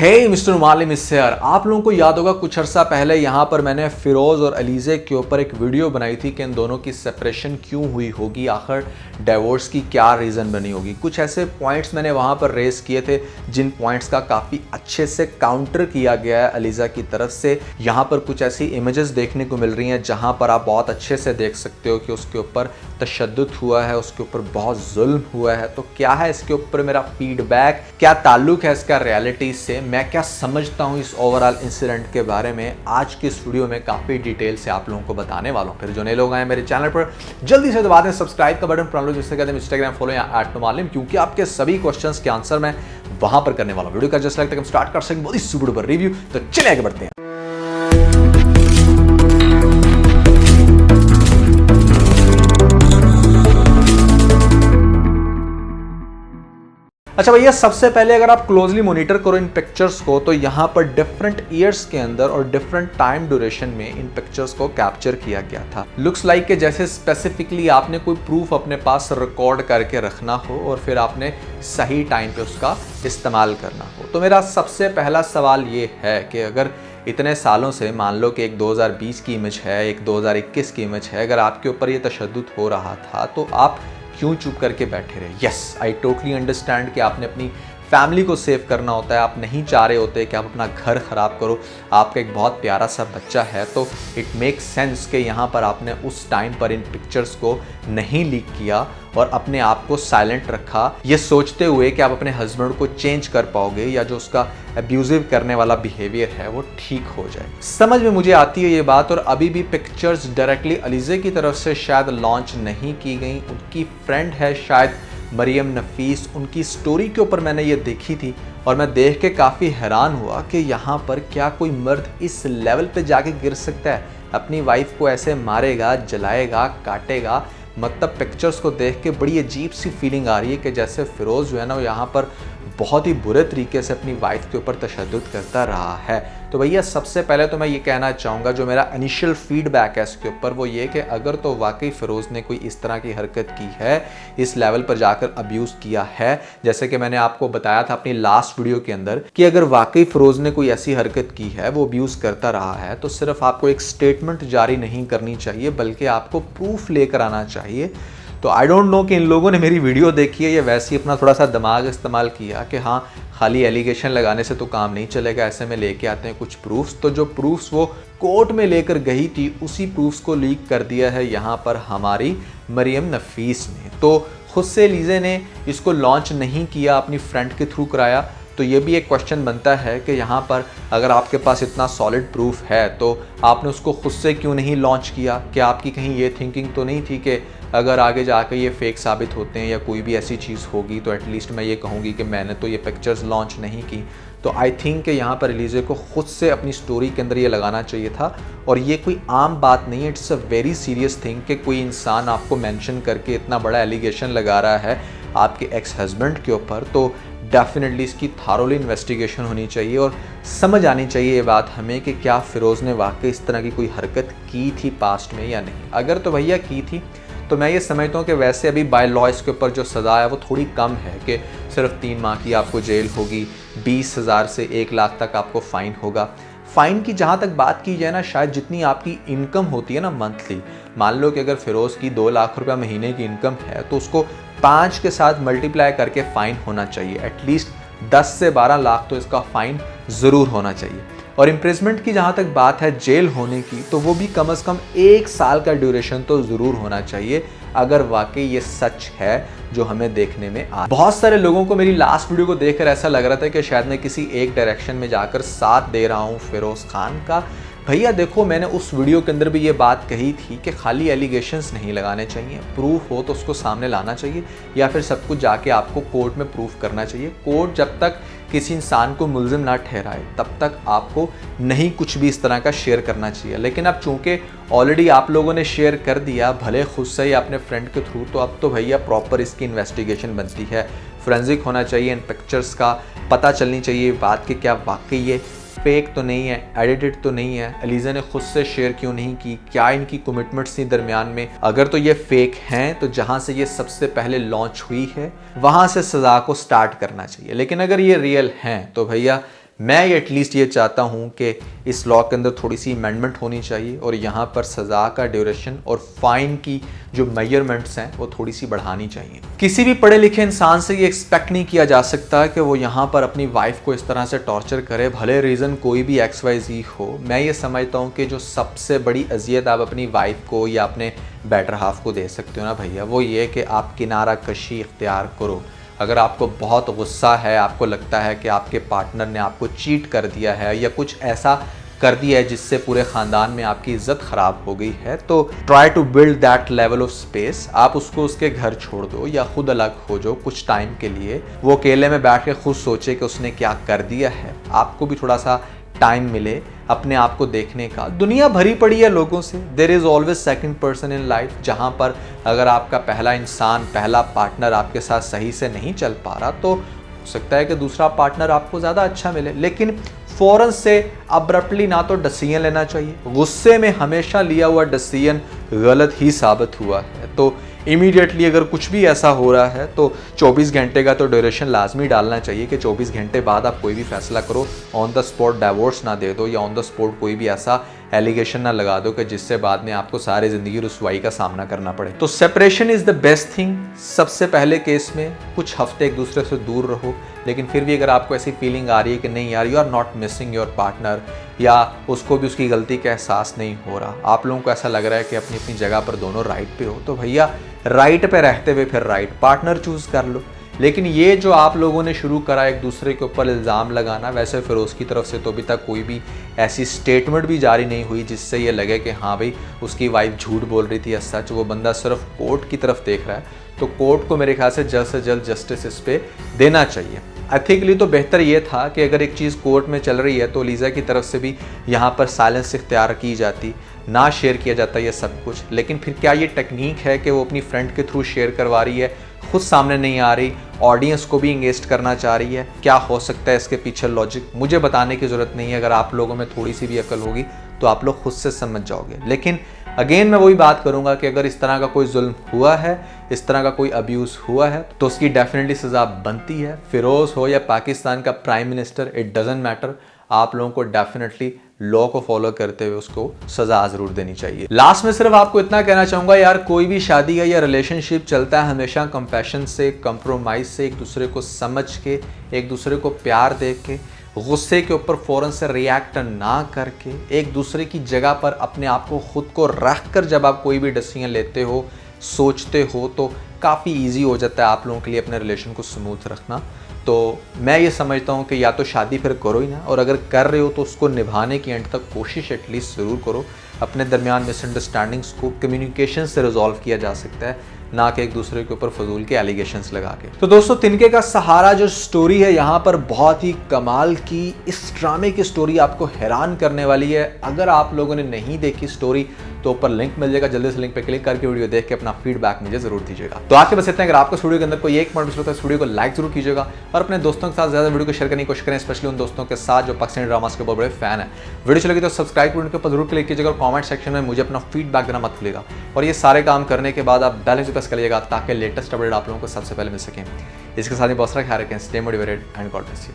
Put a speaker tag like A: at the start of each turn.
A: हे mister मालिम इससे यार, आप लोगों को याद होगा कुछ अर्सा पहले यहाँ पर मैंने फिरोज और अलीज़े के ऊपर एक वीडियो बनाई थी कि इन दोनों की सेपरेशन क्यों हुई होगी, आखिर डिवोर्स की क्या रीज़न बनी होगी। कुछ ऐसे पॉइंट्स मैंने वहाँ पर रेस किए थे जिन पॉइंट्स का काफ़ी अच्छे से काउंटर किया गया है अलीज़ा की तरफ से। यहाँ पर कुछ ऐसी इमेजेस देखने को मिल रही हैं जहाँ पर आप बहुत अच्छे से देख सकते हो कि उसके ऊपर तशद्दुद हुआ है, उसके ऊपर बहुत जुल्म हुआ है। तो क्या है इसके ऊपर मेरा फीडबैक, क्या ताल्लुक है इसका रियलिटी से, मैं क्या समझता हूँ इस ओवरऑल इंसिडेंट के बारे में, आज की इस वीडियो में काफ़ी डिटेल से आप लोगों को बताने वाला हूँ। फिर जो नए लोग आए मेरे चैनल पर जल्दी से दबा दें सब्सक्राइब का बटन, लो जिससे कहते हैं इंस्टाग्राम फॉलो या @मालिम, क्योंकि आपके सभी क्वेश्चंस के आंसर मैं वहां पर करने वाला हूँ। वीडियो का जस्ट लाइक तक हम स्टार्ट कर सकें बहुत ही सुपर डुपर रिव्यू। तो चलिए आगे बढ़ते हैं। अच्छा भैया, सबसे पहले अगर आप क्लोजली मॉनिटर करो इन पिक्चर्स को तो यहाँ पर डिफरेंट ईयर्स के अंदर और डिफरेंट टाइम ड्यूरेशन में इन पिक्चर्स को कैप्चर किया गया था। लुक्स लाइक कि जैसे स्पेसिफिकली आपने कोई प्रूफ अपने पास रिकॉर्ड करके रखना हो और फिर आपने सही टाइम पे उसका इस्तेमाल करना हो। तो मेरा सबसे पहला सवाल ये है कि अगर इतने सालों से, मान लो कि एक 2020 की इमेज है, एक 2021 की इमेज है, अगर आपके ऊपर ये तशद्दुद हो रहा था तो आप क्यों चुप करके बैठे रहे। यस, आई टोटली अंडरस्टैंड कि आपने अपनी फैमिली को सेव करना होता है, आप नहीं चाह रहे होते कि आप अपना घर ख़राब करो, आपका एक बहुत प्यारा सा बच्चा है। तो इट मेक्स सेंस कि यहाँ पर आपने उस टाइम पर इन पिक्चर्स को नहीं लीक किया और अपने आप को साइलेंट रखा, ये सोचते हुए कि आप अपने हस्बैंड को चेंज कर पाओगे या जो उसका अब्यूजिव करने वाला बिहेवियर है वो ठीक हो जाए। समझ में मुझे आती है ये बात। और अभी भी पिक्चर्स डायरेक्टली अलीज़े की तरफ से शायद लॉन्च नहीं की गई। उनकी फ्रेंड है शायद मरियम नफीस, उनकी स्टोरी के ऊपर मैंने ये देखी थी और मैं देख के काफ़ी हैरान हुआ कि यहाँ पर क्या कोई मर्द इस लेवल पे जाके गिर सकता है, अपनी वाइफ को ऐसे मारेगा, जलाएगा, काटेगा। मतलब पिक्चर्स को देख के बड़ी अजीब सी फीलिंग आ रही है कि जैसे फिरोज़ जो है ना वो यहाँ पर बहुत ही बुरे तरीके से अपनी वाइफ के ऊपर तशद्दुद करता रहा है। तो भैया सबसे पहले तो मैं ये कहना चाहूँगा, जो मेरा इनिशियल फीडबैक है इसके ऊपर वो ये कि अगर तो वाकई फ़िरोज़ ने कोई इस तरह की हरकत की है, इस लेवल पर जाकर अब्यूज़ किया है, जैसे कि मैंने आपको बताया था अपनी लास्ट वीडियो के अंदर कि अगर वाकई फ़िरोज़ ने कोई ऐसी हरकत की है, वो अब्यूज़ करता रहा है, तो सिर्फ आपको एक स्टेटमेंट जारी नहीं करनी चाहिए बल्कि आपको प्रूफ लेकर आना चाहिए। तो आई डोंट नो कि इन लोगों ने मेरी वीडियो देखी है या वैसे ही अपना थोड़ा सा दिमाग इस्तेमाल किया कि हाँ खाली एलिगेशन लगाने से तो काम नहीं चलेगा, ऐसे में लेके आते हैं कुछ प्रूफ्स। तो जो प्रूफ्स वो कोर्ट में लेकर गई थी उसी प्रूफ्स को लीक कर दिया है यहाँ पर हमारी मरियम नफीस ने। तो खुद से अलीज़े ने इसको लॉन्च नहीं किया, अपनी फ्रेंड के थ्रू कराया। तो ये भी एक क्वेश्चन बनता है कि यहाँ पर अगर आपके पास इतना सॉलिड प्रूफ है तो आपने उसको खुद से क्यों नहीं लॉन्च किया। क्या आपकी कहीं ये थिंकिंग तो नहीं थी कि अगर आगे जाकर ये फेक साबित होते हैं या कोई भी ऐसी चीज़ होगी तो एटलीस्ट मैं ये कहूँगी कि मैंने तो ये पिक्चर्स लॉन्च नहीं की। तो आई थिंक कि यहाँ पर अलीज़े को खुद से अपनी स्टोरी के अंदर ये लगाना चाहिए था। और ये कोई आम बात नहीं है, it's a very serious thing कि कोई इंसान आपको मेंशन करके इतना बड़ा एलिगेशन लगा रहा है आपके एक्स हस्बैंड के ऊपर। तो डेफिनेटली इसकी थारोली इन्वेस्टिगेशन होनी चाहिए और समझ आनी चाहिए ये बात हमें कि क्या फ़िरोज़ ने वाकई इस तरह की कोई हरकत की थी पास्ट में या नहीं। अगर तो भैया की थी तो मैं ये समझता हूँ कि वैसे अभी बाय लॉ इसके ऊपर जो सज़ा है वो थोड़ी कम है कि सिर्फ 3 माह की आपको जेल होगी, 20,000 से 1 लाख तक आपको फ़ाइन होगा। फ़ाइन की जहाँ तक बात की जाए ना, शायद जितनी आपकी इनकम होती है ना मंथली, मान लो कि अगर फ़िरोज़ की 2 लाख रुपया महीने की इनकम है तो उसको 5 के साथ मल्टीप्लाई करके फ़ाइन होना चाहिए। एटलीस्ट 10 से 12 लाख तो इसका फ़ाइन ज़रूर होना चाहिए। और इम्प्रिजमेंट की जहाँ तक बात है जेल होने की, तो वो भी कम से कम 1 साल का ड्यूरेशन तो ज़रूर होना चाहिए अगर वाकई ये सच है जो हमें देखने में आ। बहुत सारे लोगों को मेरी लास्ट वीडियो को देखकर ऐसा लग रहा था कि शायद मैं किसी एक डायरेक्शन में जाकर साथ दे रहा हूँ फ़िरोज़ खान का। भैया देखो, मैंने उस वीडियो के अंदर भी ये बात कही थी कि खाली एलिगेशंस नहीं लगाने चाहिए, प्रूफ हो तो उसको सामने लाना चाहिए या फिर सब कुछ जाके आपको कोर्ट में प्रूफ करना चाहिए। कोर्ट जब तक किसी इंसान को मुल्ज़िम ना ठहराए तब तक आपको नहीं कुछ भी इस तरह का शेयर करना चाहिए। लेकिन अब चूंकि ऑलरेडी आप लोगों ने शेयर कर दिया, भले खुद से या अपने फ्रेंड के थ्रू, तो अब तो भैया प्रॉपर इसकी इन्वेस्टिगेशन बनती है, फोरेंसिक होना चाहिए, इन पिक्चर्स का पता चलनी चाहिए बात कि क्या वाकई ये फेक तो नहीं है, एडिटेड तो नहीं है, अलीज़ा ने खुद से शेयर क्यों नहीं की, क्या इनकी कमिटमेंट्स थी दरमियान में। अगर तो ये फेक हैं तो जहाँ से ये सबसे पहले लॉन्च हुई है वहाँ से सज़ा को स्टार्ट करना चाहिए। लेकिन अगर ये रियल हैं तो भैया मैं एटलीस्ट ये चाहता हूँ कि इस लॉ के अंदर थोड़ी सी अमेंडमेंट होनी चाहिए और यहाँ पर सज़ा का ड्यूरेशन और फाइन की जो मेजरमेंट्स हैं वो थोड़ी सी बढ़ानी चाहिए। किसी भी पढ़े लिखे इंसान से ये एक्सपेक्ट नहीं किया जा सकता कि वो यहाँ पर अपनी वाइफ को इस तरह से टॉर्चर करे, भले रीज़न कोई भी XYZ हो। मैं ये समझता हूँ कि जो सबसे बड़ी अजियत आप अपनी वाइफ को या अपने बेटर हाफ को दे सकते हो ना भैया, वो ये कि आप किनारा कशी इख्तियार करो। अगर आपको बहुत गुस्सा है, आपको लगता है कि आपके पार्टनर ने आपको चीट कर दिया है या कुछ ऐसा कर दिया है जिससे पूरे ख़ानदान में आपकी इज्जत ख़राब हो गई है, तो try to build that level of space. आप उसको उसके घर छोड़ दो या खुद अलग हो जाओ कुछ टाइम के लिए। वो अकेले में बैठ के खुद सोचे कि उसने क्या कर दिया है। आपको भी थोड़ा सा टाइम मिले अपने आप को देखने का। दुनिया भरी पड़ी है लोगों से। There is always second person in life, जहाँ पर अगर आपका पहला इंसान, पहला पार्टनर आपके साथ सही से नहीं चल पा रहा तो हो सकता है कि दूसरा पार्टनर आपको ज़्यादा अच्छा मिले। लेकिन फ़ौरन से अब्रप्टली ना तो डिसीजन लेना चाहिए। गुस्से में हमेशा लिया हुआ डिसीजन गलत ही साबित हुआ है। तो इमीडिएटली अगर कुछ भी ऐसा हो रहा है तो 24 घंटे का तो ड्यूरेशन लाजमी डालना चाहिए कि 24 घंटे बाद आप कोई भी फैसला करो। ऑन द स्पॉट डाइवोर्स ना दे दो या ऑन द स्पॉट कोई भी ऐसा एलिगेशन ना लगा दो कि जिससे बाद में आपको सारी ज़िंदगी रुसवाई का सामना करना पड़े। तो separation is the best thing. सबसे पहले केस में कुछ हफ्ते एक दूसरे से दूर रहो, लेकिन फिर भी अगर आपको ऐसी फीलिंग आ रही है कि नहीं यार, you are not missing your partner, या उसको भी उसकी गलती का एहसास नहीं हो रहा, आप लोगों को ऐसा लग रहा है कि अपनी अपनी जगह पर दोनों राइट पे हो, तो भैया राइट पे रहते हुए फिर राइट पार्टनर चूज़ कर लो। लेकिन ये जो आप लोगों ने शुरू करा एक दूसरे के ऊपर इल्ज़ाम लगाना, वैसे फिरोज़ की तरफ से तो अभी तक कोई भी ऐसी स्टेटमेंट भी जारी नहीं हुई जिससे ये लगे कि हाँ भाई उसकी वाइफ झूठ बोल रही थी। सच वो बंदा सिर्फ कोर्ट की तरफ देख रहा है, तो कोर्ट को मेरे ख्याल से जल्द जस्टिस इस पर देना चाहिए। एथिकली तो बेहतर ये था कि अगर एक चीज़ कोर्ट में चल रही है तो लीज़ा की तरफ से भी यहाँ पर साइलेंस इख्तियार की जाती, ना शेयर किया जाता ये सब कुछ। लेकिन फिर क्या ये टेक्निक है कि वो अपनी फ्रेंड के थ्रू शेयर करवा रही है, खुद सामने नहीं आ रही, ऑडियंस को भी इंगेज करना चाह रही है? क्या हो सकता है इसके पीछे लॉजिक? मुझे बताने की ज़रूरत नहीं है। अगर आप लोगों में थोड़ी सी भी अकल होगी तो आप लोग खुद से समझ जाओगे। लेकिन अगेन मैं वही बात करूंगा कि अगर इस तरह का कोई जुल्म हुआ है, इस तरह का कोई अब्यूज़ हुआ है, तो उसकी डेफिनेटली सज़ा बनती है। फिरोज़ हो या पाकिस्तान का prime minister, it doesn't matter, आप लोगों को डेफिनेटली लॉ को फॉलो करते हुए उसको सज़ा ज़रूर देनी चाहिए। लास्ट में सिर्फ आपको इतना कहना चाहूँगा यार, कोई भी शादी या रिलेशनशिप चलता है हमेशा कंपैशन से, कंप्रोमाइज़ से, एक दूसरे को समझ के, एक दूसरे को प्यार दे के, गुस्से के ऊपर फ़ौरन से रिएक्ट ना करके, एक दूसरे की जगह पर अपने आप को खुद को रख कर जब आप कोई भी डिसीजन लेते हो, सोचते हो, तो काफ़ी ईजी हो जाता है आप लोगों के लिए अपने रिलेशन को स्मूथ रखना। तो मैं ये समझता हूँ कि या तो शादी फिर करो ही ना, और अगर कर रहे हो तो उसको निभाने की एंड तक कोशिश एटलीस्ट ज़रूर करो। अपने दरमियान मिसअंडरस्टैंडिंग्स को कम्युनिकेशन से रिजॉल्व किया जा सकता है, ना कि एक दूसरे के ऊपर फजूल के एलिगेशंस लगा के। तो दोस्तों, तिनके का सहारा जो स्टोरी है यहाँ पर बहुत ही कमाल की, इस ड्रामे की स्टोरी आपको हैरान करने वाली है। अगर आप लोगों ने नहीं देखी स्टोरी तो ऊपर लिंक मिल जाएगा, जल्दी से लिंक पे क्लिक करके वीडियो देख के अपना फीडबैक मुझे जरूर दीजिएगा। तो आपके बस इतना, अगर आपको वीडियो के अंदर कोई एक पॉइंट होता है इस वीडियो को लाइक जरूर कीजिएगा और अपने दोस्तों के साथ ज़्यादा वीडियो को शेयर करने की कोशिश करें, स्पेशली उन दोस्तों के साथ जो पाकिस्तानी ड्रामास के बहुत बड़े फैन है। वीडियो चलेगी तो सब्सक्राइब बटन के ऊपर जरूर क्लिक कीजिएगा और कमेंट सेक्शन में मुझे अपना फीडबैक देना मत भूलिएगा। और ये सारे काम करने के बाद आप बेल आइकन प्रेस करिएगा ताकि लेटेस्ट अपडेट आप लोगों को सबसे पहले मिल सकें। इसके साथ ही बहुत सारा ख्याल रखें। Stay motivated and God bless you.